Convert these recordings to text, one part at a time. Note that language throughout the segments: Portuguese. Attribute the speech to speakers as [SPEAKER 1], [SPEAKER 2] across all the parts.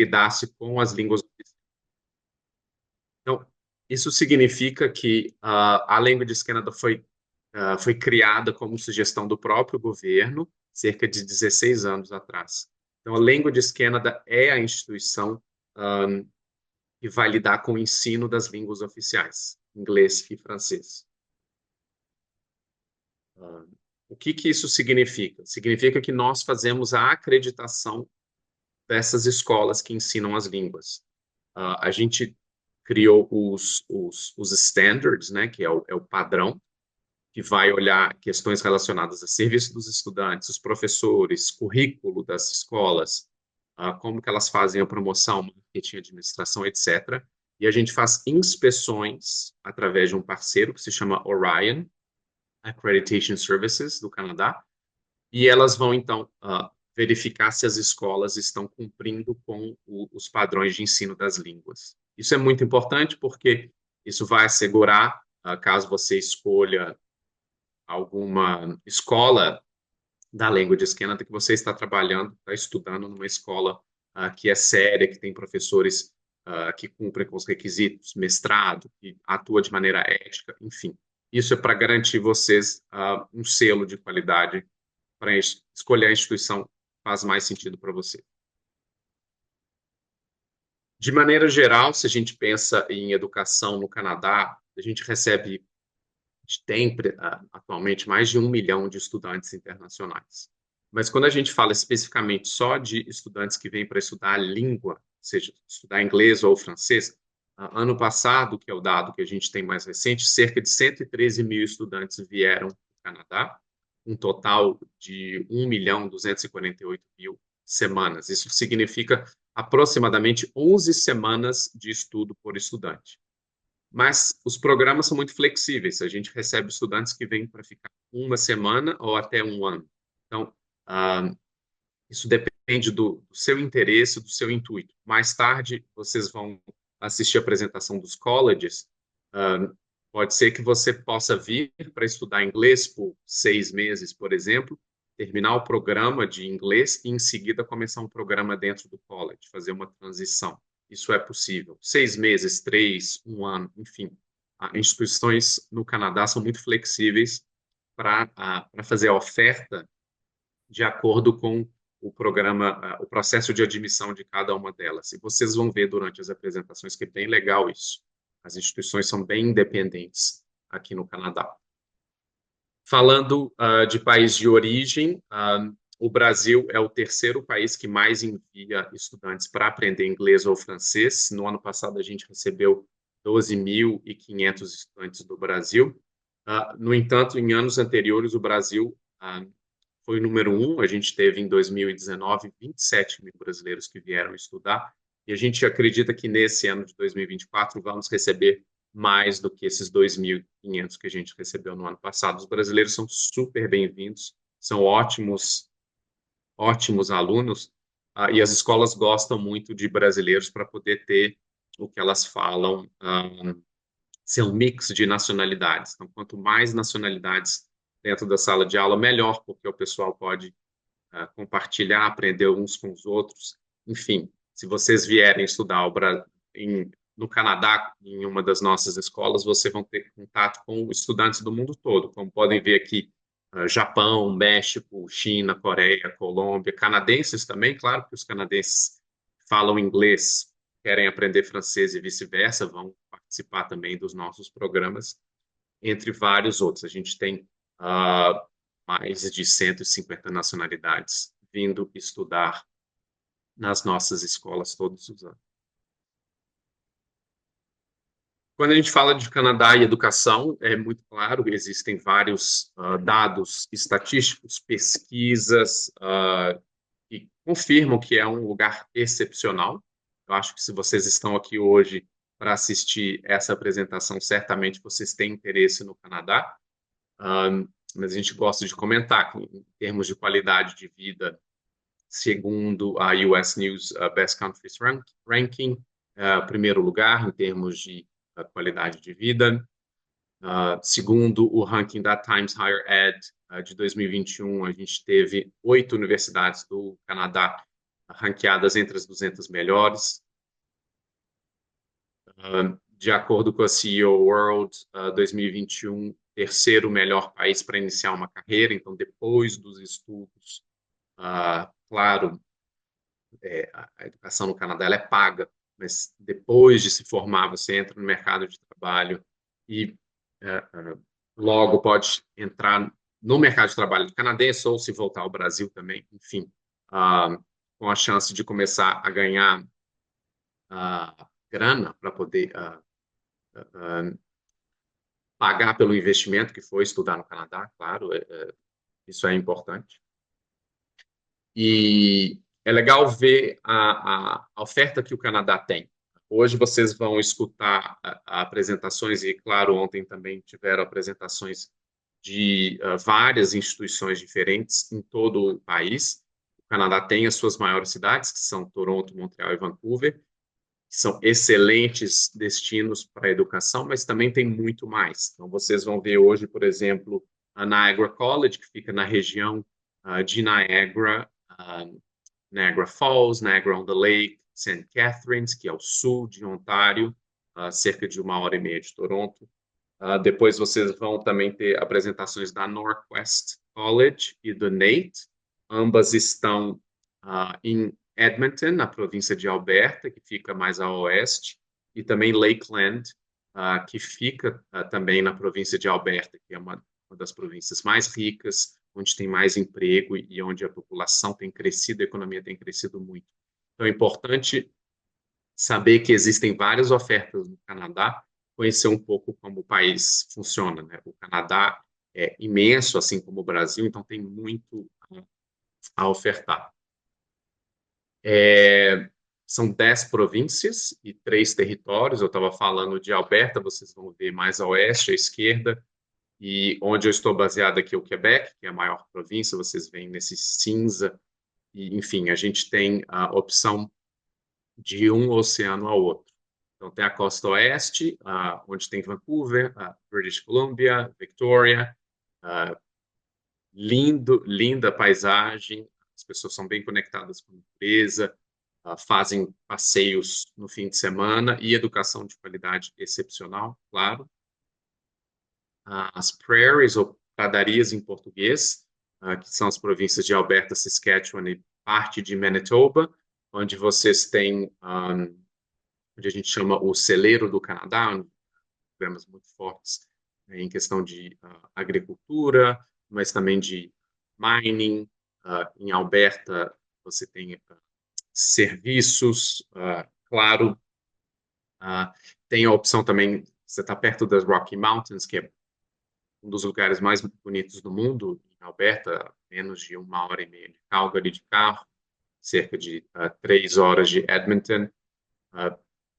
[SPEAKER 1] lidasse com as línguas oficiais. Então, isso significa que a Languages Canada foi criada como sugestão do próprio governo, cerca de 16 anos atrás. Então, a Languages Canada é a instituição que vai lidar com o ensino das línguas oficiais, inglês e francês. O que isso significa? Significa que nós fazemos a acreditação dessas escolas que ensinam as línguas. A gente criou os standards, né, que é o padrão, que vai olhar questões relacionadas a serviço dos estudantes, os professores, currículo das escolas, como que elas fazem a promoção, marketing, administração, etc. E a gente faz inspeções através de um parceiro que se chama Orion Accreditation Services, do Canadá, e elas vão, então, verificar se as escolas estão cumprindo com os padrões de ensino das línguas. Isso é muito importante porque isso vai assegurar, caso você escolha alguma escola da Languages Canada, que você está trabalhando, está estudando numa escola que é séria, que tem professores que cumprem com os requisitos, mestrado, que atua de maneira ética, enfim. Isso é para garantir vocês um selo de qualidade para escolher a instituição que faz mais sentido para você. De maneira geral, se a gente pensa em educação no Canadá, a gente tem atualmente mais de 1 milhão de estudantes internacionais. Mas quando a gente fala especificamente só de estudantes que vêm para estudar a língua, seja estudar inglês ou francês, ano passado, que é o dado que a gente tem mais recente, cerca de 113 mil estudantes vieram para o Canadá, um total de 1.248.000 semanas. Isso significa aproximadamente 11 semanas de estudo por estudante. Mas os programas são muito flexíveis. A gente recebe estudantes que vêm para ficar uma semana ou até um ano. Então, isso depende do seu interesse, do seu intuito. Mais tarde, vocês vão assistir a apresentação dos colleges. Pode ser que você possa vir para estudar inglês por 6 meses, por exemplo, terminar o programa de inglês e, em seguida, começar um programa dentro do college, fazer uma transição. Isso é possível. 6 meses, 3, um ano, enfim. Instituições no Canadá são muito flexíveis para fazer a oferta de acordo com o programa, o processo de admissão de cada uma delas. E vocês vão ver durante as apresentações que é bem legal isso. As instituições são bem independentes aqui no Canadá. Falando de país de origem, o Brasil é o terceiro país que mais envia estudantes para aprender inglês ou francês. No ano passado, a gente recebeu 12.500 estudantes do Brasil. No entanto, em anos anteriores, o Brasil foi o número um. A gente teve, em 2019, 27 mil brasileiros que vieram estudar. E a gente acredita que nesse ano de 2024 vamos receber mais do que esses 2.500 que a gente recebeu no ano passado. Os brasileiros são super bem-vindos, são ótimos, ótimos alunos, e as escolas gostam muito de brasileiros para poder ter o que elas falam ser um mix de nacionalidades. Então, quanto mais nacionalidades dentro da sala de aula, melhor, porque o pessoal pode compartilhar, aprender uns com os outros. Enfim, se vocês vierem estudar no Canadá, em uma das nossas escolas, vocês vão ter contato com estudantes do mundo todo, como podem ver aqui, Japão, México, China, Coreia, Colômbia, canadenses também, claro que os canadenses falam inglês, querem aprender francês e vice-versa, vão participar também dos nossos programas, entre vários outros. A gente tem mais de 150 nacionalidades vindo estudar nas nossas escolas todos os anos. Quando a gente fala de Canadá e educação, é muito claro, existem vários dados estatísticos, pesquisas que confirmam que é um lugar excepcional. Eu acho que se vocês estão aqui hoje para assistir essa apresentação, certamente vocês têm interesse no Canadá. Mas a gente gosta de comentar que, em termos de qualidade de vida, segundo a US News Best Countries Ranking, primeiro lugar em termos de qualidade de vida. Segundo o ranking da Times Higher Ed de 2021, a gente teve 8 universidades do Canadá ranqueadas entre as 200 melhores. De acordo com a CEO World, 2021, terceiro melhor país para iniciar uma carreira. Então, depois dos estudos, claro, a educação no Canadá ela é paga, mas depois de se formar, você entra no mercado de trabalho e logo pode entrar no mercado de trabalho canadense ou se voltar ao Brasil também, enfim, com a chance de começar a ganhar grana para poder pagar pelo investimento que foi estudar no Canadá, claro, isso é importante. E é legal ver a oferta que o Canadá tem. Hoje vocês vão escutar apresentações, e claro, ontem também tiveram apresentações de várias instituições diferentes em todo o país. O Canadá tem as suas maiores cidades, que são Toronto, Montreal e Vancouver, que são excelentes destinos para a educação, mas também tem muito mais. Então, vocês vão ver hoje, por exemplo, a Niagara College, que fica na região de Niagara, Niagara Falls, Niagara-on-the-Lake, St. Catharines, que é ao sul de Ontário, cerca de 1 hora e meia de Toronto. Depois vocês vão também ter apresentações da Northwest College e do NAIT. Ambas estão em Edmonton, na província de Alberta, que fica mais a oeste, e também Lakeland, que fica também na província de Alberta, que é uma das províncias mais ricas, onde tem mais emprego e onde a população tem crescido, a economia tem crescido muito. Então é importante saber que existem várias ofertas no Canadá, conhecer um pouco como o país funciona, né? O Canadá é imenso, assim como o Brasil, então tem muito a ofertar. São 10 províncias e 3 territórios. Eu estava falando de Alberta, vocês vão ver mais a oeste, à esquerda, e onde eu estou baseado aqui é o Quebec, que é a maior província, vocês veem nesse cinza, e enfim, a gente tem a opção de um oceano ao outro. Então, tem a costa oeste, onde tem Vancouver, British Columbia, Victoria, linda paisagem, as pessoas são bem conectadas com a natureza, fazem passeios no fim de semana e educação de qualidade excepcional, claro. As prairies, ou pradarias em português, que são as províncias de Alberta, Saskatchewan e parte de Manitoba, onde vocês têm onde a gente chama o celeiro do Canadá, programas muito fortes em questão de agricultura, mas também de mining. Em Alberta, você tem serviços, claro. Tem a opção também, você está perto das Rocky Mountains, que é um dos lugares mais bonitos do mundo, em Alberta, menos de 1 hora e meia de Calgary de carro, cerca de 3 horas de Edmonton.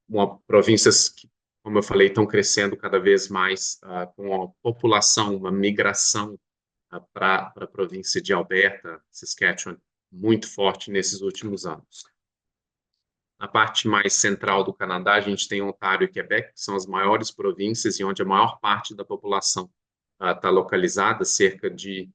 [SPEAKER 1] Uma províncias que, como eu falei, estão crescendo cada vez mais com a população, uma migração para a província de Alberta, Saskatchewan, muito forte nesses últimos anos. Na parte mais central do Canadá, a gente tem Ontário e Quebec, que são as maiores províncias e onde a maior parte da população está localizada, cerca de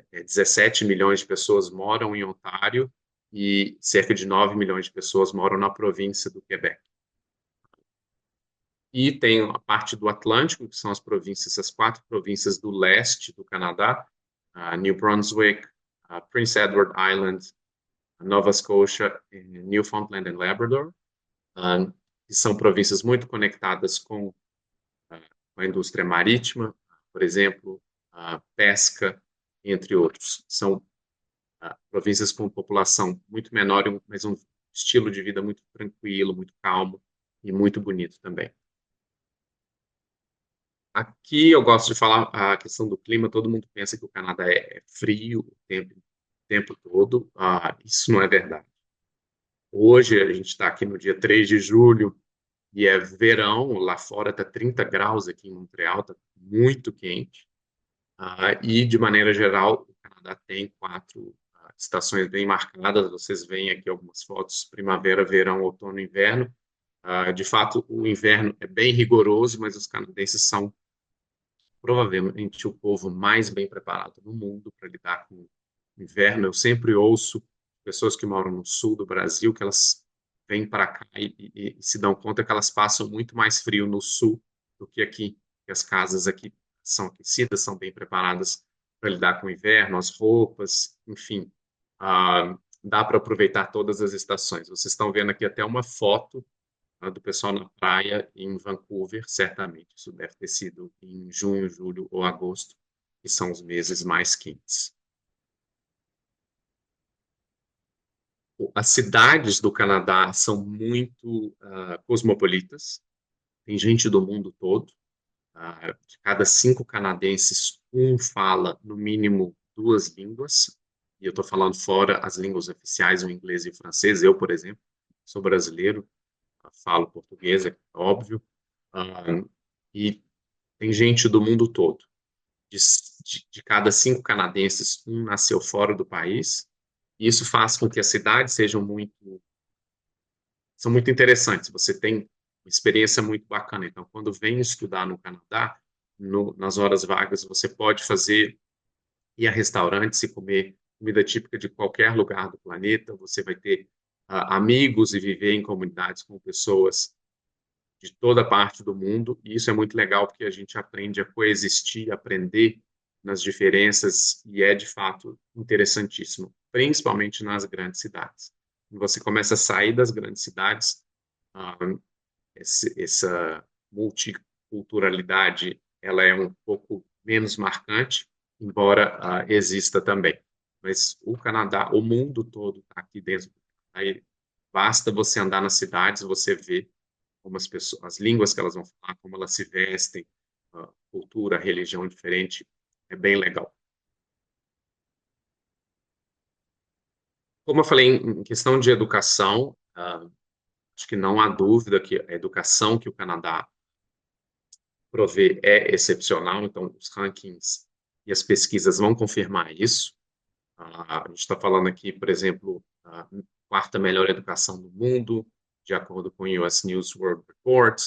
[SPEAKER 1] 17 milhões de pessoas moram em Ontário e cerca de 9 milhões de pessoas moram na província do Quebec. E tem a parte do Atlântico, que são as 4 províncias do leste do Canadá, New Brunswick, Prince Edward Island, Nova Scotia, Newfoundland and Labrador, que são províncias muito conectadas com a indústria marítima, por exemplo, pesca, entre outros. São províncias com população muito menor, mas um estilo de vida muito tranquilo, muito calmo e muito bonito também. Aqui eu gosto de falar a questão do clima. Todo mundo pensa que o Canadá é frio o tempo todo. Isso não é verdade. Hoje a gente está aqui no dia 3 de julho e é verão. Lá fora está 30 graus aqui em Montreal, está muito quente. E, de maneira geral, o Canadá tem 4 estações bem marcadas. Vocês veem aqui algumas fotos: primavera, verão, outono e inverno. De fato, o inverno é bem rigoroso, mas os canadenses são provavelmente o povo mais bem preparado no mundo para lidar com o inverno. Eu sempre ouço pessoas que moram no sul do Brasil, que elas vêm para cá e se dão conta que elas passam muito mais frio no sul do que aqui, que as casas aqui são aquecidas, são bem preparadas para lidar com o inverno, as roupas, enfim, dá para aproveitar todas as estações. Vocês estão vendo aqui até uma foto do pessoal na praia em Vancouver, certamente. Isso deve ter sido em junho, julho ou agosto, que são os meses mais quentes. As cidades do Canadá são muito cosmopolitas, tem gente do mundo todo. De cada 5 canadenses, um fala no mínimo 2 línguas, e eu estou falando fora as línguas oficiais, o inglês e o francês. Eu, por exemplo, sou brasileiro, falo português, é óbvio, e tem gente do mundo todo. De cada 5 canadenses, um nasceu fora do país, e isso faz com que as cidades são muito interessantes. Você tem uma experiência muito bacana. Então, quando vem estudar no Canadá, nas horas vagas, você pode ir a restaurantes e comer comida típica de qualquer lugar do planeta. Você vai ter amigos e viver em comunidades com pessoas de toda parte do mundo. E isso é muito legal porque a gente aprende a coexistir, aprender nas diferenças, e é de fato interessantíssimo, principalmente nas grandes cidades. Você começa a sair das grandes cidades, ah, essa multiculturalidade ela é um pouco menos marcante, embora exista também. Mas o Canadá, o mundo todo está aqui dentro. Aí basta você andar nas cidades, você vê como as pessoas, as línguas que elas vão falar, como elas se vestem, cultura, religião diferente, é bem legal. Como eu falei, em questão de educação, acho que não há dúvida que a educação que o Canadá provê é excepcional, então os rankings e as pesquisas vão confirmar isso. A gente está falando aqui, por exemplo, a quarta melhor educação do mundo, de acordo com o US News World Report,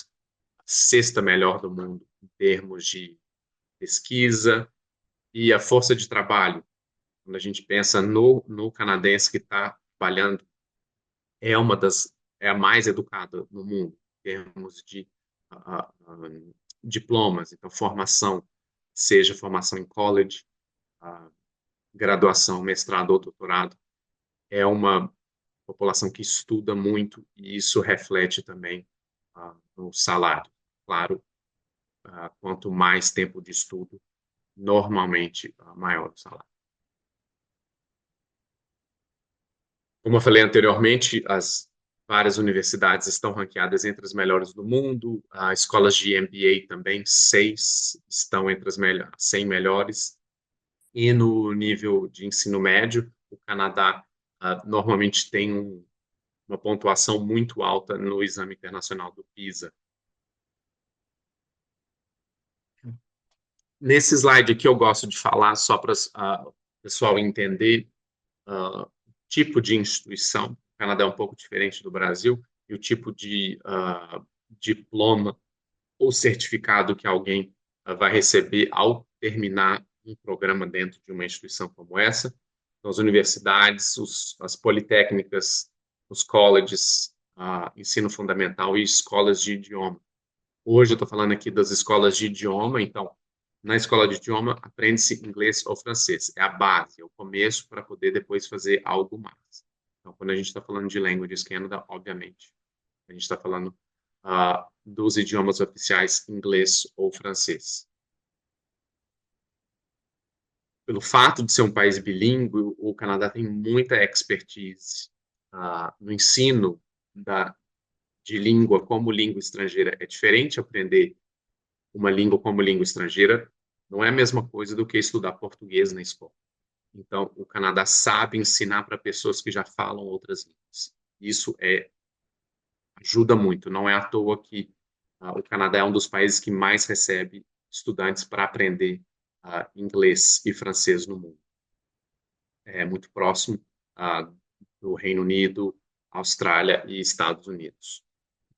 [SPEAKER 1] a sexta melhor do mundo em termos de pesquisa, e a força de trabalho, quando a gente pensa no canadense que está trabalhando, é a mais educada no mundo, em termos de diplomas, então formação, seja formação em college, graduação, mestrado ou doutorado, é uma população que estuda muito e isso reflete também no salário. Claro, quanto mais tempo de estudo, normalmente maior o salário. Como eu falei anteriormente, as várias universidades estão ranqueadas entre as melhores do mundo, as escolas de MBA também, 6 estão entre as 100 melhores, e no nível de ensino médio, o Canadá normalmente tem uma pontuação muito alta no Exame Internacional do PISA. Nesse slide aqui eu gosto de falar só para o pessoal entender o tipo de instituição. O Canadá é um pouco diferente do Brasil, e o tipo de diploma ou certificado que alguém vai receber ao terminar um programa dentro de uma instituição como essa. Então, as universidades, as politécnicas, os colleges, ensino fundamental e escolas de idioma. Hoje eu estou falando aqui das escolas de idioma, então, na escola de idioma, aprende-se inglês ou francês. É a base, é o começo para poder depois fazer algo mais. Então, quando a gente está falando de Languages Canada, obviamente, a gente está falando dos idiomas oficiais inglês ou francês. Pelo fato de ser um país bilíngue, o Canadá tem muita expertise no ensino de língua como língua estrangeira. É diferente aprender uma língua como língua estrangeira, não é a mesma coisa do que estudar português na escola. Então, o Canadá sabe ensinar para pessoas que já falam outras línguas. Isso ajuda muito. Não é à toa que o Canadá é um dos países que mais recebe estudantes para aprender inglês e francês no mundo. É muito próximo do Reino Unido, Austrália e Estados Unidos.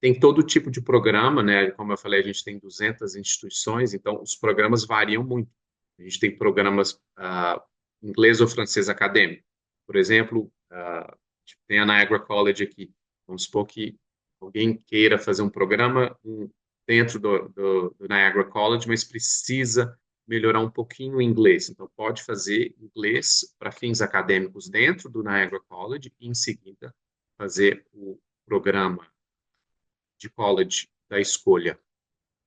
[SPEAKER 1] Tem todo tipo de programa, né? Como eu falei, a gente tem 200 instituições, então os programas variam muito. A gente tem programas inglês ou francês acadêmico. Por exemplo, tem a Niagara College aqui. Vamos supor que alguém queira fazer um programa dentro do Niagara College, mas precisa melhorar um pouquinho o inglês. Então, pode fazer inglês para fins acadêmicos dentro do Niagara College e, em seguida, fazer o programa de college da escolha.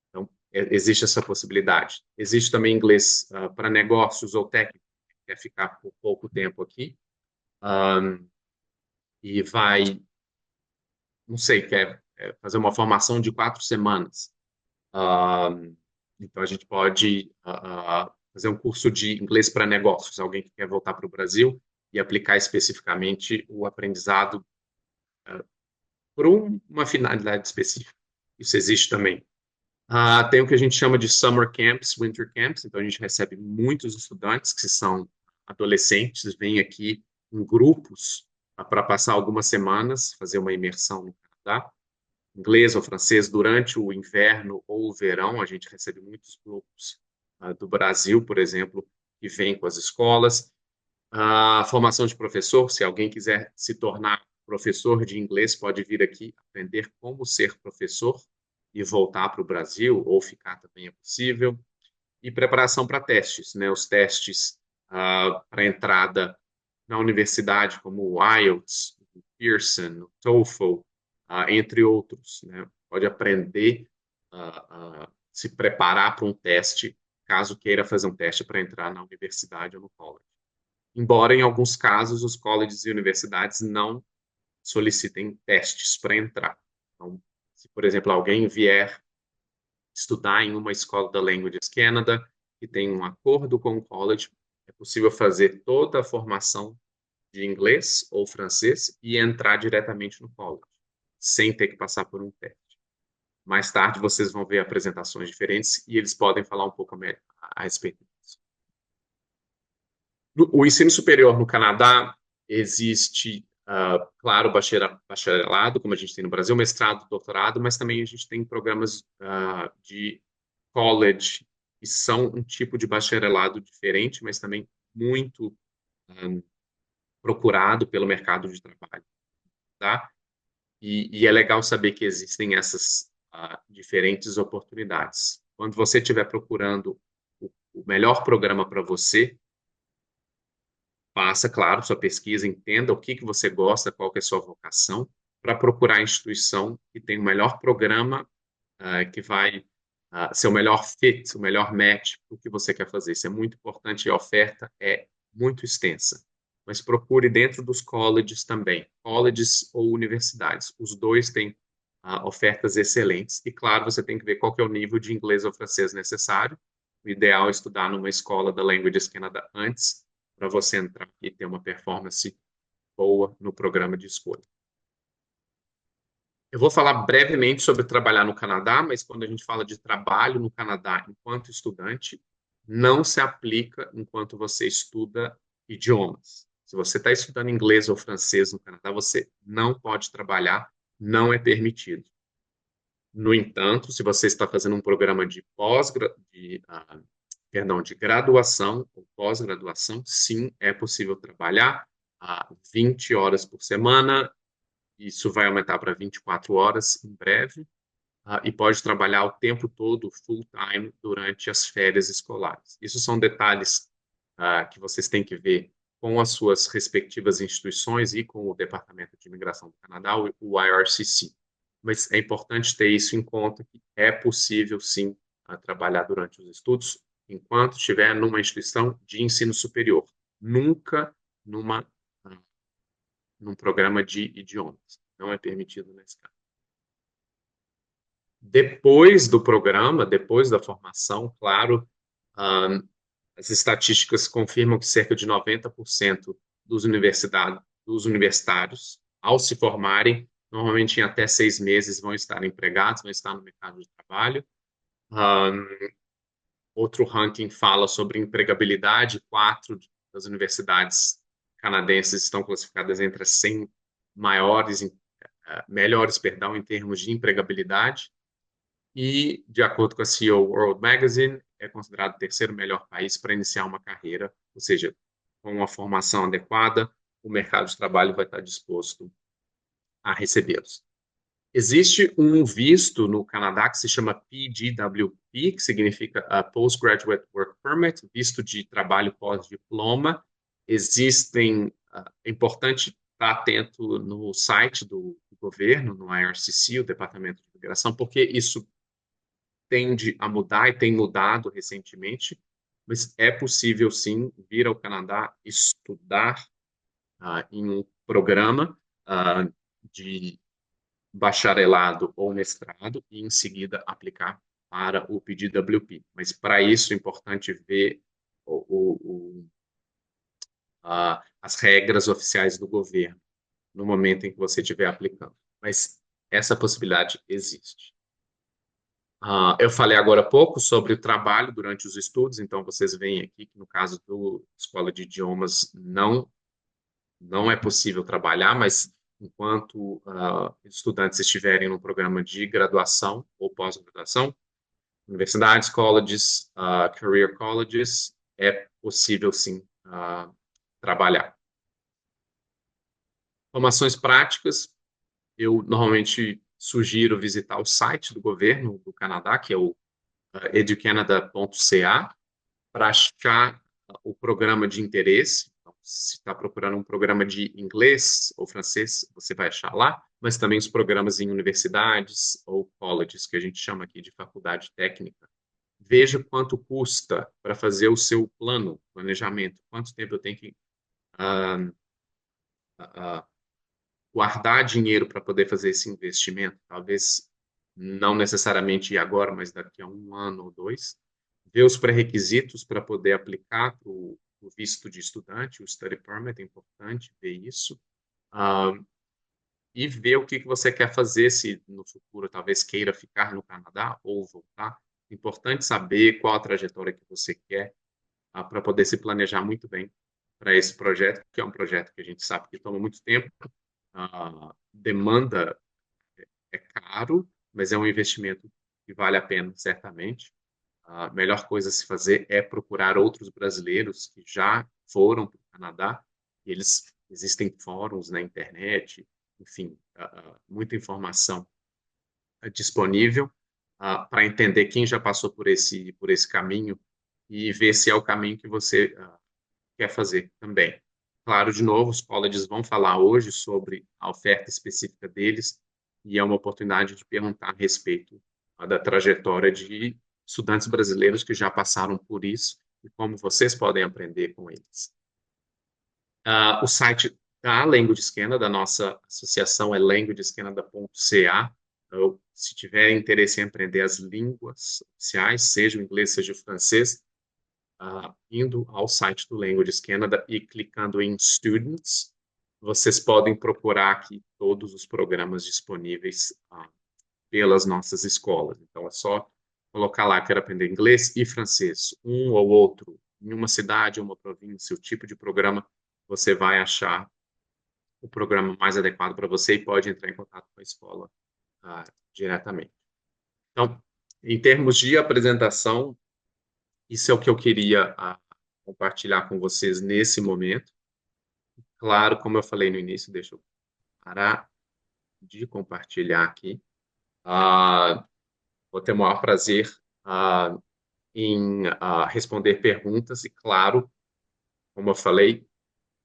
[SPEAKER 1] Então, existe essa possibilidade. Existe também inglês para negócios ou técnico, que quer ficar por pouco tempo aqui, e vai, não sei, quer fazer uma formação de 4 semanas. Então, a gente pode fazer um curso de inglês para negócios, alguém que quer voltar para o Brasil e aplicar especificamente o aprendizado por uma finalidade específica. Isso existe também. Tem o que a gente chama de summer camps, winter camps. Então, a gente recebe muitos estudantes que são adolescentes, vêm aqui em grupos para passar algumas semanas, fazer uma imersão no Canadá, inglês ou francês durante o inverno ou o verão. A gente recebe muitos grupos do Brasil, por exemplo, que vêm com as escolas. A formação de professor, se alguém quiser se tornar professor de inglês, pode vir aqui aprender como ser professor e voltar para o Brasil, ou ficar também é possível. E preparação para testes, né? Os testes para entrada na universidade, como o IELTS, o Pearson, o TOEFL, entre outros, né? Pode aprender a se preparar para um teste, caso queira fazer um teste para entrar na universidade ou no college. Embora, em alguns casos, os colleges e universidades não solicitem testes para entrar. Então, se, por exemplo, alguém vier estudar em uma escola da Languages Canada, que tem um acordo com o college, é possível fazer toda a formação de inglês ou francês e entrar diretamente no college, sem ter que passar por um teste. Mais tarde, vocês vão ver apresentações diferentes e eles podem falar um pouco a respeito disso. O ensino superior no Canadá existe, claro, bacharelado, como a gente tem no Brasil, mestrado, doutorado, mas também a gente tem programas de college, que são um tipo de bacharelado diferente, mas também muito procurado pelo mercado de trabalho, tá? E é legal saber que existem essas diferentes oportunidades. Quando você estiver procurando o melhor programa para você, faça, claro, sua pesquisa, entenda o que você gosta, qual que é a sua vocação, para procurar a instituição que tem o melhor programa, que vai ser o melhor fit, o melhor match para o que você quer fazer. Isso é muito importante e a oferta é muito extensa. Mas procure dentro dos colleges também, colleges ou universidades. Os dois têm ofertas excelentes. E, claro, você tem que ver qual que é o nível de inglês ou francês necessário. O ideal é estudar numa escola da Languages Canada antes, para você entrar e ter uma performance boa no programa de escolha. Eu vou falar brevemente sobre trabalhar no Canadá, mas quando a gente fala de trabalho no Canadá enquanto estudante, não se aplica enquanto você estuda idiomas. Se você está estudando inglês ou francês no Canadá, você não pode trabalhar, não é permitido. No entanto, se você está fazendo um programa de de graduação ou pós-graduação, sim, é possível trabalhar 20 horas por semana. Isso vai aumentar para 24 horas em breve, e pode trabalhar o tempo todo, full time, durante as férias escolares. Isso são detalhes que vocês têm que ver com as suas respectivas instituições e com o Departamento de Imigração do Canadá, o IRCC. Mas é importante ter isso em conta, que é possível, sim, trabalhar durante os estudos, enquanto estiver numa instituição de ensino superior. Nunca num programa de idiomas. Não é permitido nesse caso. Depois do programa, depois da formação, claro, as estatísticas confirmam que cerca de 90% dos universitários, ao se formarem, normalmente em até 6 meses vão estar empregados, vão estar no mercado de trabalho. Outro ranking fala sobre empregabilidade. 4 das universidades canadenses estão classificadas entre as 100 melhores, perdão, em termos de empregabilidade. E, de acordo com a CEO World Magazine, é considerado o terceiro melhor país para iniciar uma carreira, ou seja, com uma formação adequada, o mercado de trabalho vai estar disposto a recebê-los. Existe um visto no Canadá que se chama PGWP, que significa Postgraduate Work Permit, visto de trabalho pós-diploma. É importante estar atento no site do governo, no IRCC, o Departamento de Imigração, porque isso tende a mudar e tem mudado recentemente, mas é possível sim vir ao Canadá estudar em um programa de bacharelado ou mestrado e em seguida aplicar para o PGWP. Mas para isso é importante ver as regras oficiais do governo no momento em que você estiver aplicando. Mas essa possibilidade existe. Eu falei agora há pouco sobre o trabalho durante os estudos, então vocês veem aqui que no caso do Escola de Idiomas não é possível trabalhar, mas enquanto estudantes estiverem no programa de graduação ou pós-graduação, universidades, colleges, career colleges, é possível sim trabalhar. Informações práticas, eu normalmente sugiro visitar o site do governo do Canadá, que é o educanada.ca, para achar o programa de interesse. Então, se está procurando um programa de inglês ou francês, você vai achar lá, mas também os programas em universidades ou colleges, que a gente chama aqui de faculdade técnica. Veja quanto custa para fazer o seu plano, planejamento, quanto tempo eu tenho que uh, uh, guardar dinheiro para poder fazer esse investimento. Talvez não necessariamente agora, mas daqui a um ano ou dois. Ver os pré-requisitos para poder aplicar para o visto de estudante, o study permit, é importante ver isso. E ver o que você quer fazer, se no futuro talvez queira ficar no Canadá ou voltar. É importante saber qual a trajetória que você quer para poder se planejar muito bem para esse projeto, que é um projeto que a gente sabe que toma muito tempo, demanda é caro, mas é um investimento que vale a pena, certamente. A melhor coisa a se fazer é procurar outros brasileiros que já foram para o Canadá. Existem fóruns na internet, enfim, muita informação disponível para entender quem já passou por esse caminho e ver se é o caminho que você quer fazer também. Claro, de novo, os colleges vão falar hoje sobre a oferta específica deles e é uma oportunidade de perguntar a respeito da trajetória de estudantes brasileiros que já passaram por isso e como vocês podem aprender com eles. O site da Language Canada, da nossa associação, é languagescanada.ca. Então, se tiverem interesse em aprender as línguas oficiais, seja o inglês, seja o francês, indo ao site do Languages Canada e clicando em Students, vocês podem procurar aqui todos os programas disponíveis pelas nossas escolas. Então, é só colocar lá, quero aprender inglês e francês, um ou outro, em uma cidade ou uma província, o tipo de programa, você vai achar o programa mais adequado para você e pode entrar em contato com a escola diretamente. Então, em termos de apresentação, isso é o que eu queria compartilhar com vocês nesse momento. Claro, como eu falei no início, deixa eu parar de compartilhar aqui. Vou ter o maior prazer em responder perguntas e, claro, como eu falei,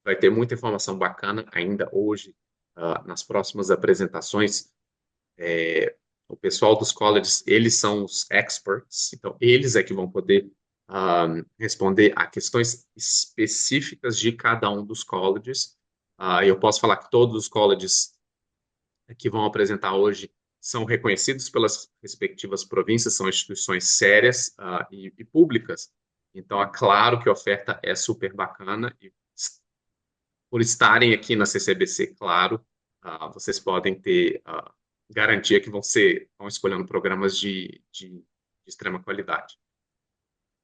[SPEAKER 1] vai ter muita informação bacana ainda hoje, nas próximas apresentações. O pessoal dos colleges, eles são os experts, então eles é que vão poder responder a questões específicas de cada um dos colleges. Eu posso falar que todos os colleges que vão apresentar hoje são reconhecidos pelas respectivas províncias, são instituições sérias e públicas. Então, é claro que a oferta é super bacana e por estarem aqui na CCBC, claro, vocês podem ter garantia que vão escolhendo programas de extrema qualidade.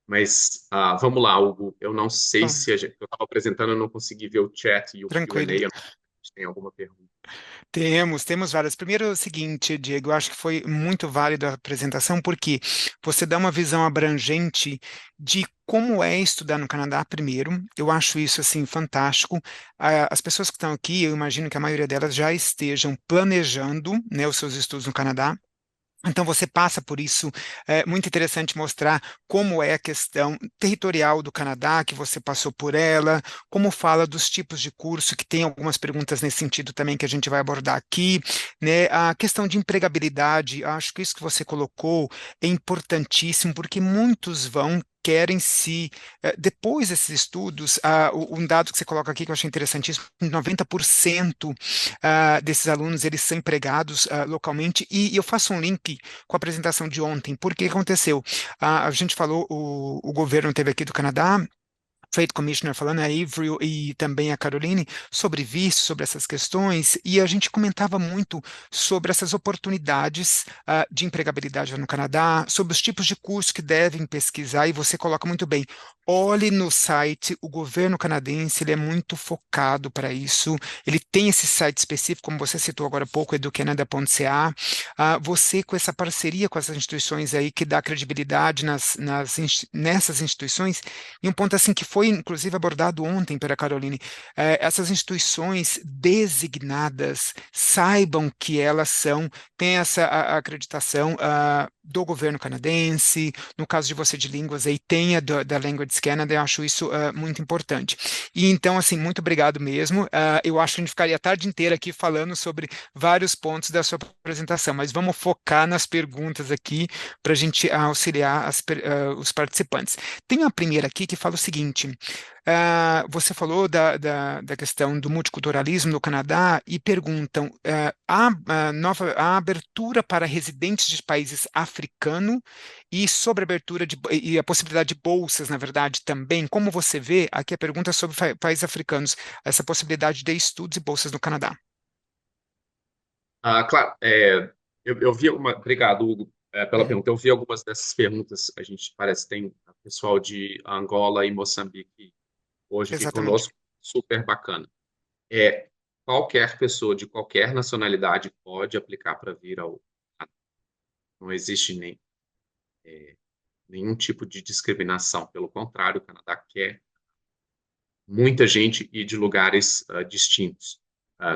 [SPEAKER 1] Mas vamos lá, Hugo. Eu não sei
[SPEAKER 2] Bom,
[SPEAKER 1] se eu estava apresentando, eu não consegui ver o chat e o Q&A.
[SPEAKER 2] tranquilo.
[SPEAKER 1] Eu não sei se tem alguma pergunta.
[SPEAKER 2] Temos várias. Primeiro é o seguinte, Diego, eu acho que foi muito válido a apresentação, porque você dá uma visão abrangente de como é estudar no Canadá primeiro. Eu acho isso assim fantástico. As pessoas que estão aqui, eu imagino que a maioria delas já estejam planejando, né, os seus estudos no Canadá. Então, você passa por isso. É muito interessante mostrar como é a questão territorial do Canadá, que você passou por ela, como fala dos tipos de curso, que tem algumas perguntas nesse sentido também que a gente vai abordar aqui, né? A questão de empregabilidade, acho que isso que você colocou é importantíssimo, porque muitos querem se, depois desses estudos, um dado que você coloca aqui que eu achei interessantíssimo, 90% desses alunos eles são empregados localmente, e eu faço um link com a apresentação de ontem, porque aconteceu? A gente falou, o governo teve aqui do Canadá, Trade Commissioner falando, a Avery e também a Caroline, sobre visto, sobre essas questões, e a gente comentava muito sobre essas oportunidades de empregabilidade no Canadá, sobre os tipos de curso que devem pesquisar, e você coloca muito bem. Olhe no site, o governo canadense ele é muito focado para isso, ele tem esse site específico, como você citou agora há pouco, educanada.ca. Você com essa parceria com essas instituições aí, que dá credibilidade nessas instituições, e um ponto assim que foi inclusive abordado ontem pela Caroline, essas instituições designadas saibam que elas têm essa acreditação do governo canadense, no caso de você de línguas aí, tenha da Language Canada, eu acho isso muito importante. E então, assim, muito obrigado mesmo. Eu acho que a gente ficaria a tarde inteira aqui falando sobre vários pontos da sua apresentação, mas vamos focar nas perguntas aqui para a gente auxiliar os participantes. Tem a primeira aqui que fala o seguinte: você falou da questão do multiculturalismo no Canadá e perguntam: a abertura para residentes de países africanos e sobre a abertura e a possibilidade de bolsas, na verdade, também. Como você vê, aqui a pergunta é sobre países africanos, essa possibilidade de estudos e bolsas no Canadá.
[SPEAKER 1] Claro, eu vi obrigado, Hugo, pela
[SPEAKER 2] Uhum,
[SPEAKER 1] pergunta. Eu vi algumas dessas perguntas. A gente parece que tem pessoal de Angola e Moçambique hoje aqui
[SPEAKER 2] exatamente.
[SPEAKER 1] conosco, super bacana. É, qualquer pessoa de qualquer nacionalidade pode aplicar para vir ao Canadá. Não existe nenhum tipo de discriminação. Pelo contrário, o Canadá quer muita gente e de lugares distintos.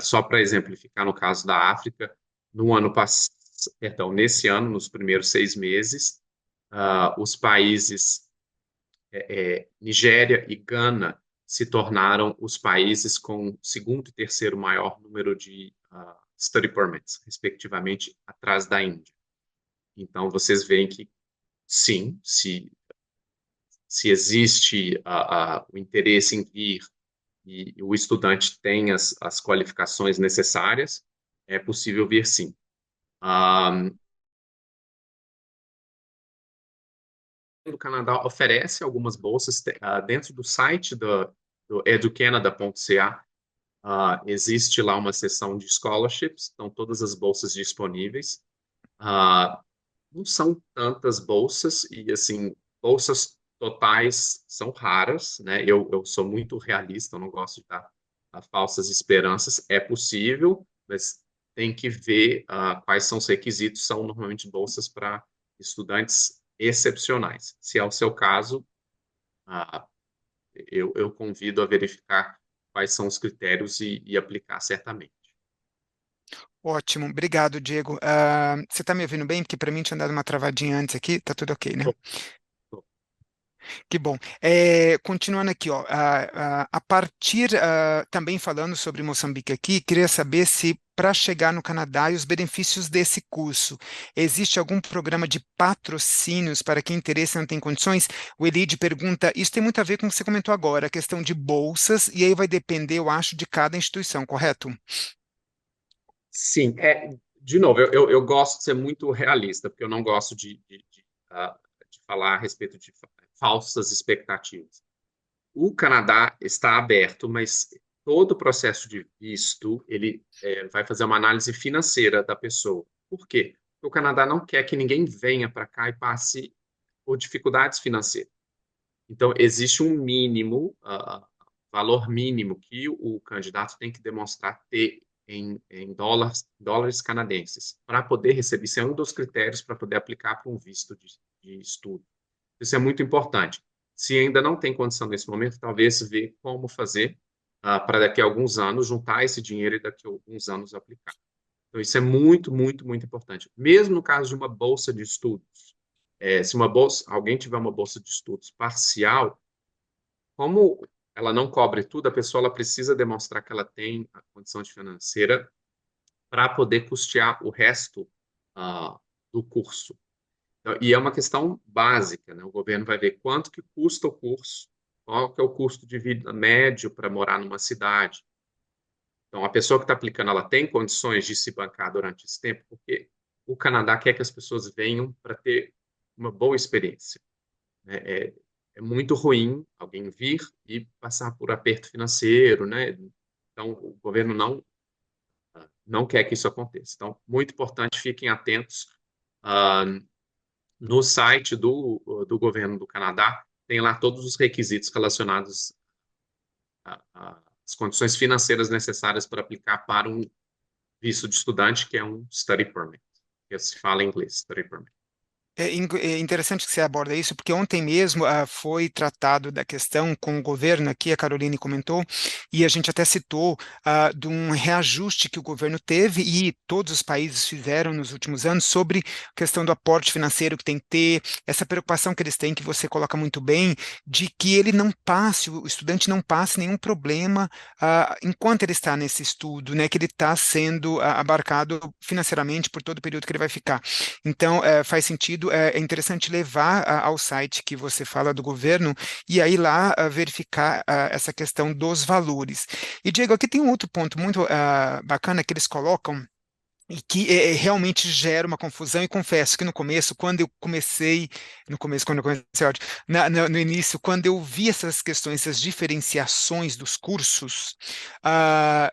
[SPEAKER 1] Só para exemplificar, no caso da África, no ano passado, perdão, nesse ano, nos primeiros 6 meses, os países Nigéria e Gana se tornaram os países com segundo e terceiro maior número de study permits, respectivamente, atrás da Índia. Então, vocês veem que, sim, se existe o interesse em vir e o estudante tem as qualificações necessárias, é possível vir sim. Um, o Canadá oferece algumas bolsas dentro do site do educanada.ca. Existe lá uma seção de scholarships, estão todas as bolsas disponíveis. Uh, não são tantas bolsas e assim bolsas totais são raras, né? Eu sou muito realista, eu não gosto de dar falsas esperanças. É possível, mas tem que ver quais são os requisitos. São normalmente bolsas para estudantes excepcionais. Se é o seu caso, uh, eu convido a verificar quais são os critérios e aplicar certamente.
[SPEAKER 2] Ótimo, obrigado, Diego. Você está me ouvindo bem? Porque para mim tinha dado uma travadinha antes aqui, tá tudo ok, né? Que bom. Continuando aqui, ó, a partir, também falando sobre Moçambique aqui, queria saber se para chegar no Canadá e os benefícios desse curso, existe algum programa de patrocínios para quem interessa e não tem condições? O Elide pergunta, isso tem muito a ver com o que você comentou agora, a questão de bolsas, e aí vai depender, eu acho, de cada instituição, correto?
[SPEAKER 1] Sim, de novo, eu gosto de ser muito realista, porque eu não gosto de falar a respeito de falsas expectativas. O Canadá está aberto, mas todo o processo de visto, ele vai fazer uma análise financeira da pessoa. Por quê? Porque o Canadá não quer que ninguém venha para cá e passe por dificuldades financeiras. Então, existe um mínimo, valor mínimo que o candidato tem que demonstrar ter em dólares canadenses para poder receber. Isso é um dos critérios para poder aplicar para um visto de estudo. Isso é muito importante. Se ainda não tem condição nesse momento, talvez ver como fazer para daqui a alguns anos juntar esse dinheiro e daqui a alguns anos aplicar. Então, isso é muito, muito, muito importante. Mesmo no caso de uma bolsa de estudos, se alguém tiver uma bolsa de estudos parcial, como ela não cobre tudo, a pessoa ela precisa demonstrar que ela tem a condição de financeira para poder custear o resto ah, do curso. Então, e é uma questão básica, né? O governo vai ver quanto que custa o curso, qual que é o custo de vida médio para morar numa cidade. Então, a pessoa que está aplicando, ela tem condições de se bancar durante esse tempo, porque o Canadá quer que as pessoas venham para ter uma boa experiência, né? É muito ruim alguém vir e passar por aperto financeiro, né? Então, o governo não quer que isso aconteça. Então, muito importante, fiquem atentos. Ah, no site do governo do Canadá, tem lá todos os requisitos relacionados às condições financeiras necessárias para aplicar para um visto de estudante, que é um study permit, que se fala em inglês, study permit.
[SPEAKER 2] É interessante que você aborda isso, porque ontem mesmo foi tratado da questão com o governo, aqui a Caroline comentou, e a gente até citou de um reajuste que o governo teve e todos os países fizeram nos últimos anos sobre a questão do aporte financeiro que tem que ter, essa preocupação que eles têm, que você coloca muito bem, de que ele não passe, o estudante não passe nenhum problema enquanto ele está nesse estudo, né, que ele está sendo abarcado financeiramente por todo o período que ele vai ficar. Então, faz sentido, é interessante levar ao site que você fala do governo e aí lá verificar essa questão dos valores. E, Diego, aqui tem um outro ponto muito bacana que eles colocam e que realmente gera uma confusão, e confesso que no começo, quando eu comecei, no começo, quando eu comecei, ótimo, no início, quando eu vi essas questões, essas diferenciações dos cursos,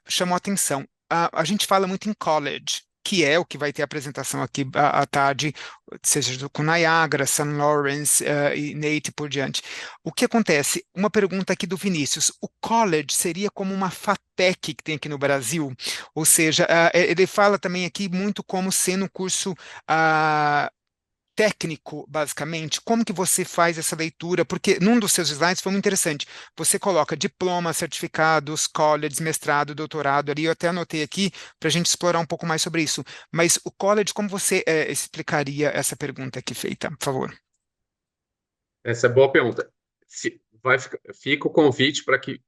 [SPEAKER 2] chamou a atenção. A gente fala muito em college, que é o que vai ter apresentação aqui à tarde, seja com Niagara, St. Lawrence, e Nate por diante. O que acontece? Uma pergunta aqui do Vinícius. O college seria como uma FATEC que tem aqui no Brasil? Ou seja, ele fala também aqui muito como sendo um curso técnico, basicamente. Como que você faz essa leitura? Porque num dos seus slides foi muito interessante. Você coloca diploma, certificados, college, mestrado, doutorado ali. Eu até anotei aqui para a gente explorar um pouco mais sobre isso. Mas o college, como você explicaria essa pergunta aqui feita, por favor?
[SPEAKER 1] Essa é boa pergunta. Fica o convite para que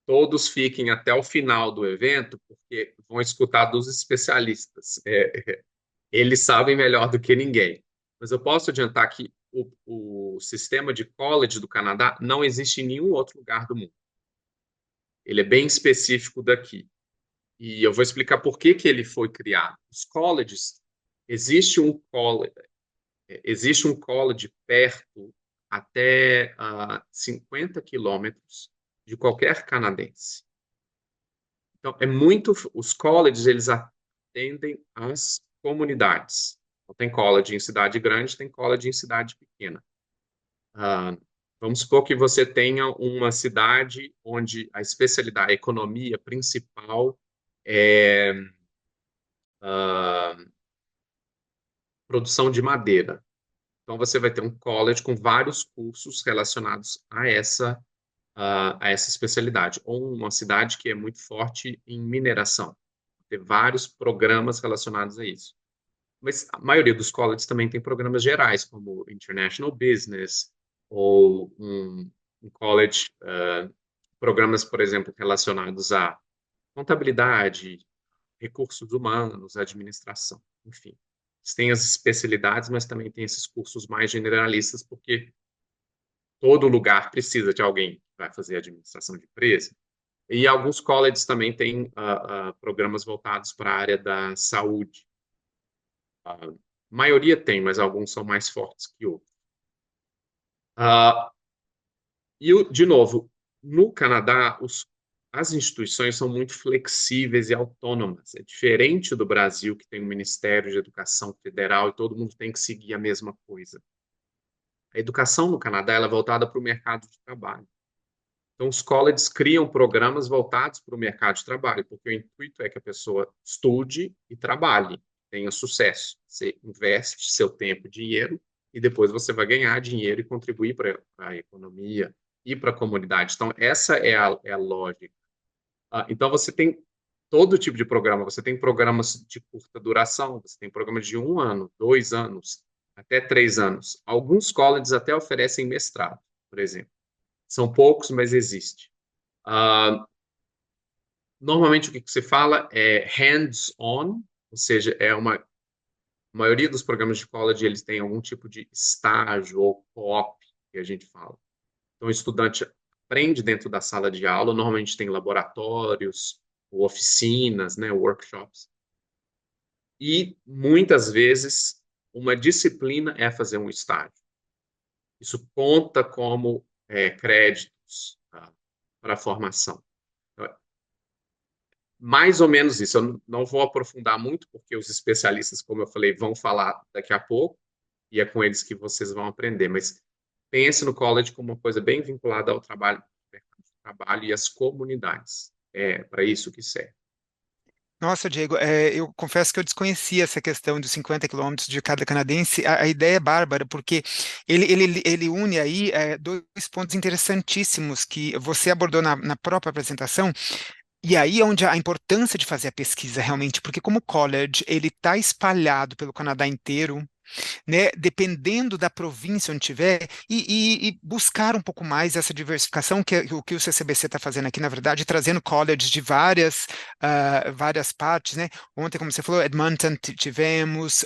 [SPEAKER 1] todos fiquem até o final do evento, porque vão escutar dos especialistas. Eles sabem melhor do que ninguém. Mas eu posso adiantar que o sistema de college do Canadá não existe em nenhum outro lugar do mundo. Ele é bem específico daqui. E eu vou explicar por que que ele foi criado. Os colleges, existe um college, existe um college perto até 50 quilômetros de qualquer canadense. Então, os colleges, eles atendem as comunidades. Então, tem college em cidade grande, tem college em cidade pequena. Ah, vamos supor que você tenha uma cidade onde a especialidade, a economia principal é ah, produção de madeira. Então, você vai ter um college com vários cursos relacionados a essa especialidade. Ou uma cidade que é muito forte em mineração. Ter vários programas relacionados a isso. Mas a maioria dos colleges também tem programas gerais, como International Business, ou um college, programas, por exemplo, relacionados a contabilidade, recursos humanos, administração, enfim. Eles têm as especialidades, mas também tem esses cursos mais generalistas, porque todo lugar precisa de alguém que vai fazer administração de empresa. E alguns colleges também têm programas voltados para a área da saúde. A maioria tem, mas alguns são mais fortes que outros. Uh, de novo, no Canadá, as instituições são muito flexíveis e autônomas. É diferente do Brasil, que tem um Ministério de Educação Federal e todo mundo tem que seguir a mesma coisa. A educação no Canadá ela é voltada para o mercado de trabalho. Então, os colleges criam programas voltados para o mercado de trabalho, porque o intuito é que a pessoa estude e trabalhe, tenha sucesso. Você investe seu tempo e dinheiro e depois você vai ganhar dinheiro e contribuir para a economia e para a comunidade. Então, essa é a lógica. Então, você tem todo tipo de programa. Você tem programas de curta duração, você tem programas de 1 ano, 2 anos, até 3 anos. Alguns colleges até oferecem mestrado, por exemplo. São poucos, mas existe. Uh, Normalmente, o que se fala é hands-on, ou seja, a maioria dos programas de college eles têm algum tipo de estágio ou co-op, que a gente fala. Então, o estudante aprende dentro da sala de aula, normalmente tem laboratórios, ou oficinas, né, workshops. E, muitas vezes, uma disciplina é fazer um estágio. Isso conta como créditos para a formação. Mais ou menos isso. Eu não vou aprofundar muito, porque os especialistas, como eu falei, vão falar daqui a pouco, e é com eles que vocês vão aprender. Mas pense no college como uma coisa bem vinculada ao trabalho, trabalho e às comunidades. É para isso que serve.
[SPEAKER 2] Nossa, Diego, eu confesso que eu desconhecia essa questão dos 50 quilômetros de cada canadense. A ideia é bárbara, porque ele une aí dois pontos interessantíssimos que você abordou na própria apresentação. E aí é onde a importância de fazer a pesquisa realmente, porque como o college ele está espalhado pelo Canadá inteiro, né, dependendo da província onde tiver, e buscar um pouco mais essa diversificação o que o CCBC está fazendo aqui, na verdade, trazendo colleges de várias partes, né? Ontem, como você falou, Edmonton tivemos,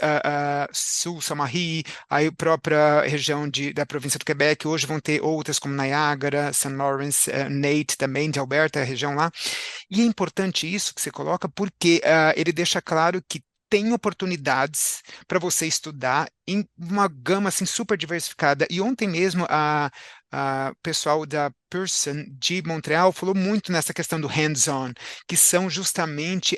[SPEAKER 2] Sault Ste. Marie, aí a própria região da província do Quebec, hoje vão ter outras como Niagara, St. Lawrence, Nate também, de Alberta, a região lá. E é importante isso que você coloca, porque ele deixa claro que tem oportunidades para você estudar em uma gama assim super diversificada. E ontem mesmo a pessoal da Pearson de Montreal falou muito nessa questão do hands-on, que são justamente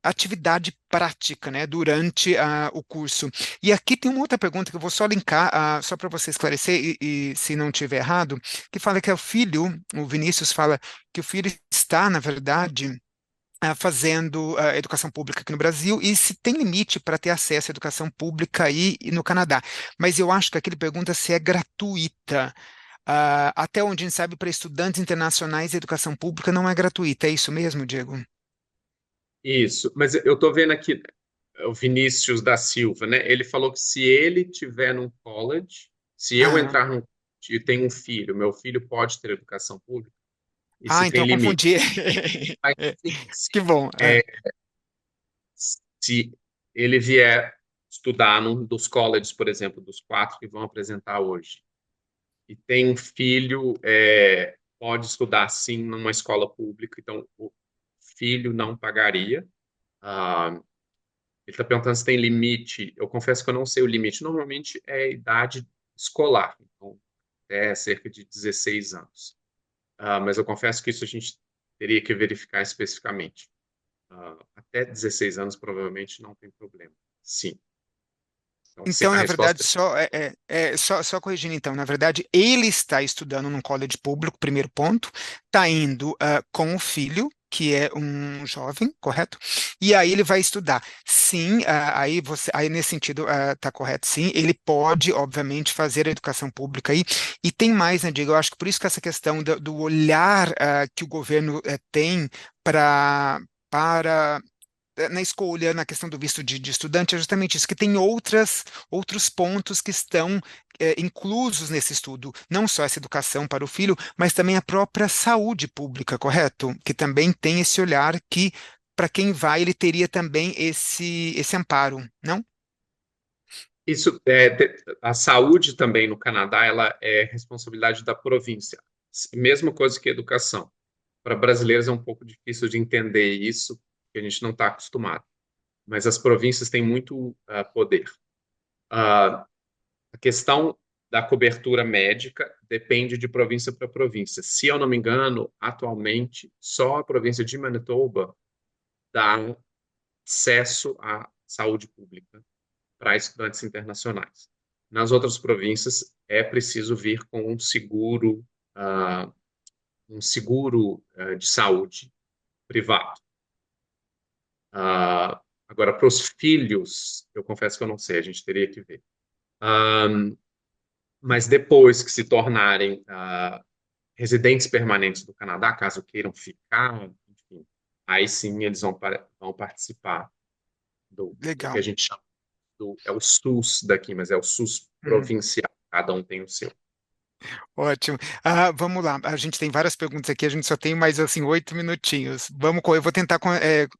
[SPEAKER 2] atividade prática, né, durante o curso. E aqui tem uma outra pergunta que eu vou só linkar, só para você esclarecer, e se não tiver errado, que fala que é o Vinícius fala que o filho está, na verdade, fazendo educação pública aqui no Brasil e se tem limite para ter acesso à educação pública aí e no Canadá. Mas eu acho que aqui ele pergunta se é gratuita. Até onde a gente sabe, para estudantes internacionais, a educação pública não é gratuita. É isso mesmo, Diego?
[SPEAKER 1] Isso. Mas eu estou vendo aqui o Vinícius da Silva, né? Ele falou que se ele tiver num college, se eu
[SPEAKER 2] Ah,
[SPEAKER 1] entrar num e tenho um filho, meu filho pode ter educação pública e se
[SPEAKER 2] então
[SPEAKER 1] tem
[SPEAKER 2] eu
[SPEAKER 1] limite.
[SPEAKER 2] confundi.
[SPEAKER 1] Mas,
[SPEAKER 2] É,
[SPEAKER 1] sim, sim.
[SPEAKER 2] que bom.
[SPEAKER 1] É, se ele vier estudar num dos colleges, por exemplo, dos 4 que vão apresentar hoje, e tem um filho, pode estudar sim numa escola pública, então o filho não pagaria. Ah, ele está perguntando se tem limite. Eu confesso que eu não sei o limite. Normalmente é a idade escolar, então é cerca de 16 anos. Mas eu confesso que isso a gente teria que verificar especificamente. Até 16 anos provavelmente não tem problema. Sim. Então, sim,
[SPEAKER 2] Então,
[SPEAKER 1] a
[SPEAKER 2] na verdade,
[SPEAKER 1] resposta é
[SPEAKER 2] só corrigindo, então, na verdade, ele está estudando num college público, primeiro ponto, está indo com o filho, que é um jovem, correto? E aí ele vai estudar. Sim, aí nesse sentido está correto, sim, ele pode, obviamente, fazer a educação pública aí. E tem mais, né, Diego? Eu acho que por isso que essa questão do olhar que o governo tem para na escolha, na questão do visto de estudante, é justamente isso, que tem outros pontos que estão inclusos nesse estudo, não só essa educação para o filho, mas também a própria saúde pública, correto? Que também tem esse olhar que, para quem vai, ele teria também esse amparo, não?
[SPEAKER 1] isso. A saúde também no Canadá, ela é responsabilidade da província. Mesma coisa que a educação. Para brasileiros é um pouco difícil de entender isso, porque a gente não está acostumado. Mas as províncias têm muito poder. Ah, a questão da cobertura médica depende de província para província. Se eu não me engano, atualmente, só a província de Manitoba dá acesso à saúde pública para estudantes internacionais. Nas outras províncias, é preciso vir com uh, um seguro de saúde privado. Agora, para os filhos, eu confesso que eu não sei, a gente teria que ver. Mas depois que se tornarem residentes permanentes do Canadá, caso queiram ficar, enfim, aí sim eles vão participar do que a
[SPEAKER 2] Legal.
[SPEAKER 1] gente chama é o SUS daqui, mas é o SUS
[SPEAKER 2] Hum.
[SPEAKER 1] provincial, cada um tem o seu.
[SPEAKER 2] Ótimo. Vamos lá. A gente tem várias perguntas aqui, a gente só tem mais assim 8 minutinhos. Eu vou tentar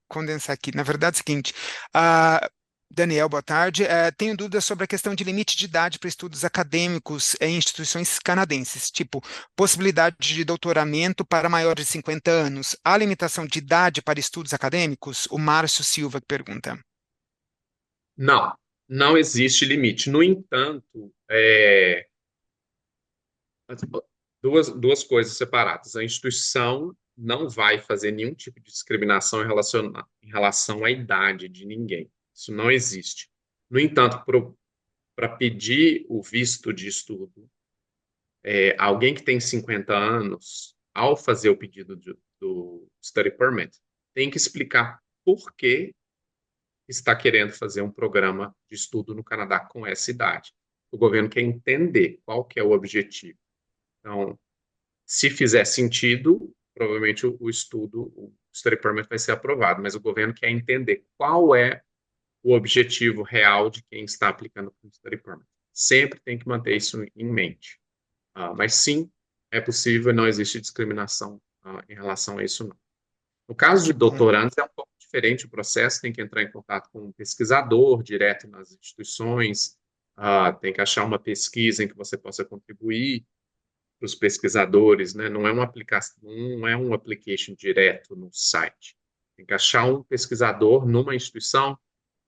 [SPEAKER 2] condensar aqui. Na verdade, é o seguinte. ah, Daniel, boa tarde. Tenho dúvidas sobre a questão de limite de idade para estudos acadêmicos em instituições canadenses, tipo possibilidade de doutoramento para maiores de 50 anos. Há limitação de idade para estudos acadêmicos? O Márcio Silva que pergunta.
[SPEAKER 1] Não, não existe limite. No entanto, duas coisas separadas. A instituição não vai fazer nenhum tipo de discriminação em relação à idade de ninguém. Isso não existe. No entanto, para pedir o visto de estudo, alguém que tem 50 anos, ao fazer o pedido do study permit, tem que explicar por que está querendo fazer um programa de estudo no Canadá com essa idade. O governo quer entender qual que é o objetivo. Então, se fizer sentido, provavelmente o study permit vai ser aprovado, mas o governo quer entender qual é o objetivo real de quem está aplicando para o study permit. Sempre tem que manter isso em mente. Mas sim, é possível, não existe discriminação em relação a isso, não. No caso
[SPEAKER 2] Que
[SPEAKER 1] de
[SPEAKER 2] bom.
[SPEAKER 1] doutorandos, é um pouco diferente o processo, tem que entrar em contato com um pesquisador direto nas instituições, tem que achar uma pesquisa em que você possa contribuir para os pesquisadores, né? Não é uma aplicação, não é um application direto no site. Tem que achar um pesquisador numa instituição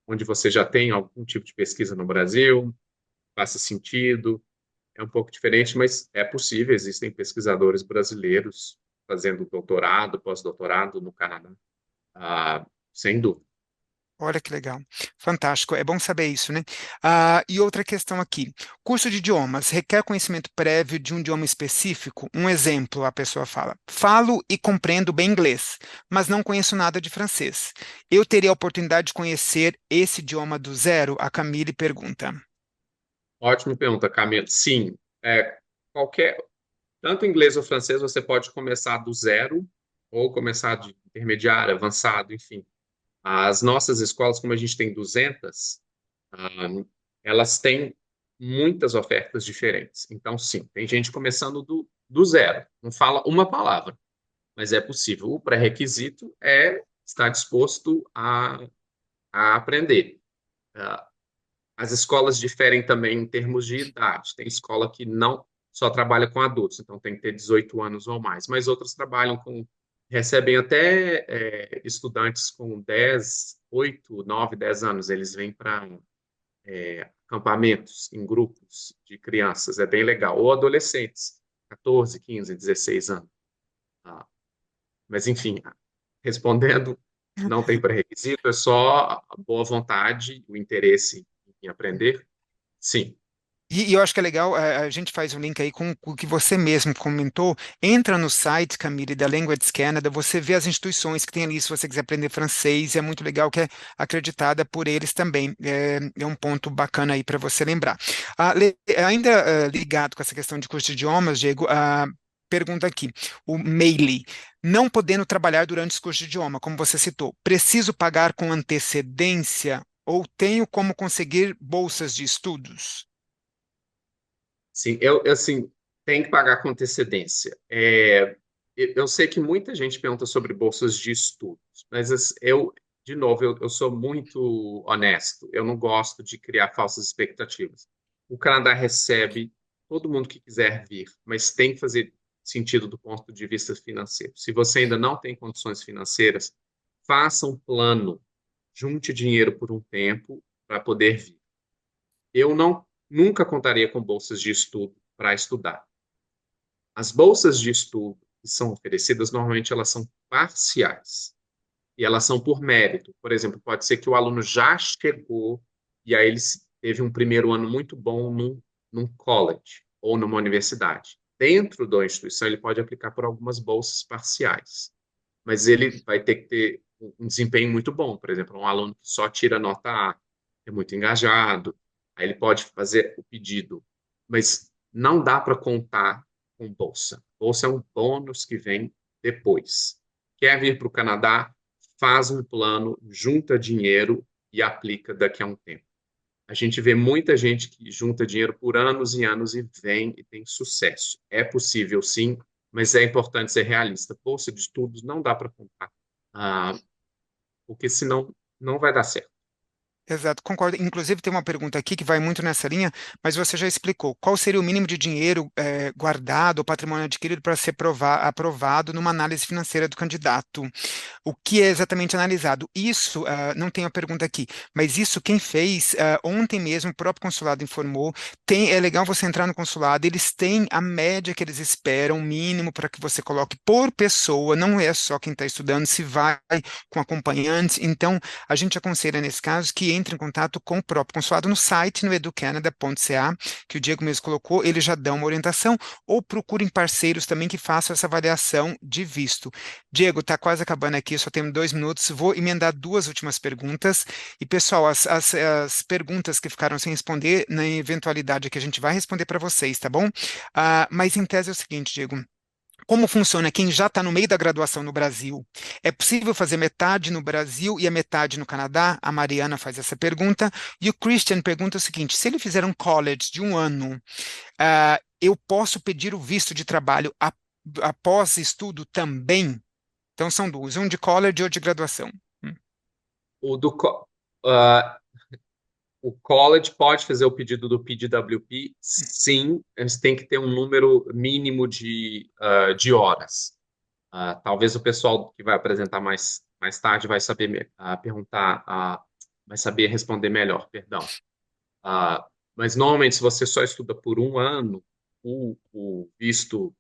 [SPEAKER 1] onde você já tem algum tipo de pesquisa no Brasil, faça sentido, é um pouco diferente, mas é possível, existem pesquisadores brasileiros fazendo doutorado, pós-doutorado no Canadá, sem dúvida.
[SPEAKER 2] Olha que legal. Fantástico. É bom saber isso, né? E outra questão aqui. Curso de idiomas requer conhecimento prévio de um idioma específico? Um exemplo, a pessoa fala: falo e compreendo bem inglês, mas não conheço nada de francês. Eu teria a oportunidade de conhecer esse idioma do zero? A Camille pergunta.
[SPEAKER 1] Ótima pergunta, Camila. Sim, qualquer, tanto inglês ou francês, você pode começar do zero ou começar de intermediário, avançado, enfim. As nossas escolas, como a gente tem 200, ah, elas têm muitas ofertas diferentes. Então, sim, tem gente começando do zero, não fala uma palavra, mas é possível. O pré-requisito é estar disposto a aprender. Ah, As escolas diferem também em termos de idade. Tem escola que não só trabalha com adultos, então tem que ter 18 anos ou mais, mas outras trabalham recebem até estudantes com 10, 8, 9, 10 anos. Eles vêm para acampamentos em grupos de crianças, é bem legal. Ou adolescentes, 14, 15, 16 anos. Ah, mas, enfim, respondendo, não tem pré-requisito, é só a boa vontade, o interesse em aprender. Sim,
[SPEAKER 2] E eu acho que é legal, a gente faz um link aí com o que você mesmo comentou. Entra no site, Camille, da Language Canada, você vê as instituições que tem ali, se você quiser aprender francês, é muito legal que é acreditada por eles também. É um ponto bacana aí para você lembrar. Ainda ligado com essa questão de curso de idiomas, Diego, pergunta aqui, o Meili, não podendo trabalhar durante os cursos de idioma, como você citou, preciso pagar com antecedência ou tenho como conseguir bolsas de estudos?
[SPEAKER 1] sim, assim, tem que pagar com antecedência. Eu sei que muita gente pergunta sobre bolsas de estudos, mas de novo, eu sou muito honesto. Eu não gosto de criar falsas expectativas. O Canadá recebe todo mundo que quiser vir, mas tem que fazer sentido do ponto de vista financeiro. Se você ainda não tem condições financeiras, faça um plano, junte dinheiro por um tempo para poder vir. Eu não nunca contaria com bolsas de estudo para estudar. As bolsas de estudo que são oferecidas, normalmente elas são parciais e elas são por mérito. Por exemplo, pode ser que o aluno já chegou e aí ele teve um primeiro ano muito bom num college ou numa universidade. Dentro da instituição, ele pode aplicar por algumas bolsas parciais, mas ele vai ter que ter um desempenho muito bom. Por exemplo, um aluno que só tira nota A, é muito engajado, Aí ele pode fazer o pedido, mas não dá para contar com bolsa. Bolsa é um bônus que vem depois. Quer vir para o Canadá? Faz um plano, junta dinheiro e aplica daqui a um tempo. A gente vê muita gente que junta dinheiro por anos e anos e vem e tem sucesso. É possível, sim, mas é importante ser realista. Bolsa de estudos não dá para contar, porque senão não vai dar certo.
[SPEAKER 2] Exato, concordo. Inclusive, tem uma pergunta aqui que vai muito nessa linha, mas você já explicou. Qual seria o mínimo de dinheiro guardado ou patrimônio adquirido para ser aprovado numa análise financeira do candidato? O que é exatamente analisado? Isso, não tem a pergunta aqui, mas isso quem fez, ontem mesmo, o próprio consulado informou. É legal você entrar no consulado, eles têm a média que eles esperam, mínimo, para que você coloque por pessoa, não é só quem está estudando, se vai com acompanhantes. Então, a gente aconselha, nesse caso, que entre em contato com o próprio consulado no site, no educanada.ca, que o Diego mesmo colocou, eles já dão uma orientação, ou procurem parceiros também que façam essa avaliação de visto. Diego, está quase acabando aqui, só temos 2 minutos. Vou emendar duas últimas perguntas. E, pessoal, as perguntas que ficaram sem responder, na eventualidade que a gente vai responder para vocês, tá bom? Mas em tese é o seguinte, Diego. Como funciona quem já está no meio da graduação no Brasil? É possível fazer metade no Brasil e a metade no Canadá? A Mariana faz essa pergunta. E o Christian pergunta o seguinte: se ele fizer um college de um ano, eu posso pedir o visto de trabalho após estudo também? Então são duas, um de college e outro de graduação. Hum.
[SPEAKER 1] O, do, co- ah, o college pode fazer o pedido do PDWP, sim, eles têm que ter um número mínimo de horas. Talvez o pessoal que vai apresentar mais tarde vai saber perguntar, vai saber responder melhor, perdão. Mas normalmente, se você só estuda por um ano, o visto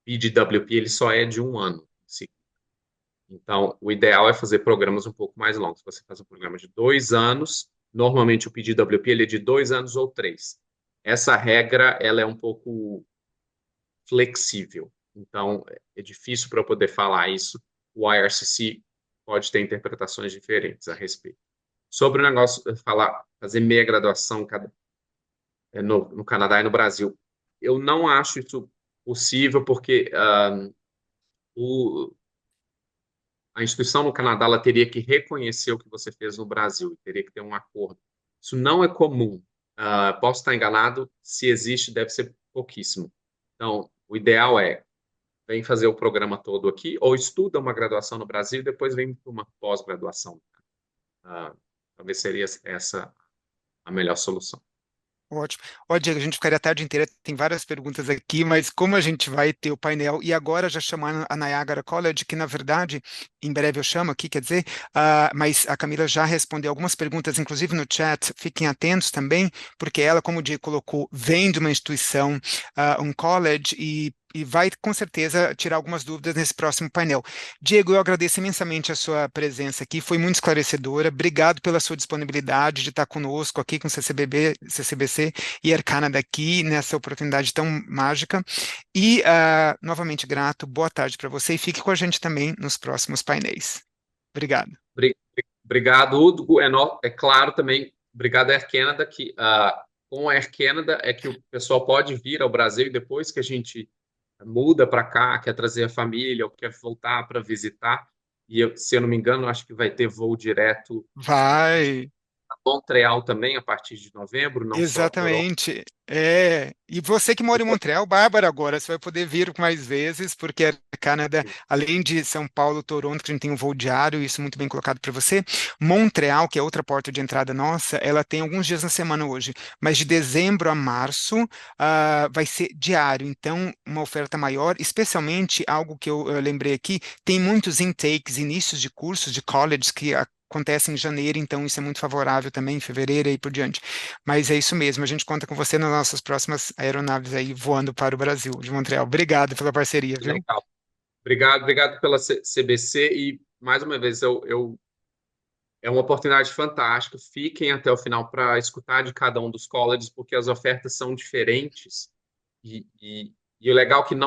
[SPEAKER 1] PDWP ele só é de um ano. Sim. Então, o ideal é fazer programas um pouco mais longos. Você faz um programa de 2 anos, normalmente o PDWP ele é de 2 anos ou 3. Essa regra ela é um pouco flexível. Então, é difícil para eu poder falar isso. O IRCC pode ter interpretações diferentes a respeito. Sobre o negócio, fazer meia graduação no Canadá e no Brasil, eu não acho isso possível porque o, a instituição no Canadá ela teria que reconhecer o que você fez no Brasil e teria que ter um acordo. Isso não é comum. Posso estar enganado, se existe, deve ser pouquíssimo. Então, o ideal é vem fazer o programa todo aqui, ou estuda uma graduação no Brasil e depois vem para uma pós-graduação. Talvez seria essa a melhor solução.
[SPEAKER 2] Ótimo. Ó, Diego, a gente ficaria a tarde inteira, tem várias perguntas aqui, mas como a gente vai ter o painel e agora já chamando a Niagara College, que na verdade, em breve eu chamo aqui, quer dizer, mas a Camila já respondeu algumas perguntas, inclusive no chat, fiquem atentos também, porque ela, como o Diego colocou, vem de uma instituição, um college, e vai com certeza tirar algumas dúvidas nesse próximo painel. Diego, eu agradeço imensamente a sua presença aqui, foi muito esclarecedora. Obrigado pela sua disponibilidade de estar conosco aqui com o CCBC e Air Canada aqui nessa oportunidade tão mágica. E, novamente, grato, boa tarde para você e fique com a gente também nos próximos painéis. Obrigado.
[SPEAKER 1] Obrigado, Hugo. É claro também, obrigado, Air Canada, que com a Air Canada é que o pessoal pode vir ao Brasil e depois que a gente muda para cá, quer trazer a família ou quer voltar para visitar. E se eu não me engano, acho que vai ter voo direto
[SPEAKER 2] Vai.
[SPEAKER 1] a Montreal também a partir de novembro, não só Toronto.
[SPEAKER 2] Exatamente. E você que mora em Montreal, Bárbara, agora você vai poder vir mais vezes, porque a Canadá, além de São Paulo, Toronto, que a gente tem um voo diário, isso muito bem colocado para você. Montreal, que é outra porta de entrada nossa, ela tem alguns dias na semana hoje, mas de dezembro a março, vai ser diário, então uma oferta maior, especialmente algo que eu lembrei aqui, tem muitos intakes, inícios de cursos de college que acontece em janeiro, então isso é muito favorável também, em fevereiro e por diante. Mas é isso mesmo, a gente conta com você nas nossas próximas aeronaves aí voando para o Brasil, de Montreal. Obrigado pela parceria, viu?
[SPEAKER 1] Legal. Obrigado pela CBC e mais uma vez é uma oportunidade fantástica. Fiquem até o final para escutar de cada um dos colleges, porque as ofertas são diferentes e o legal é que não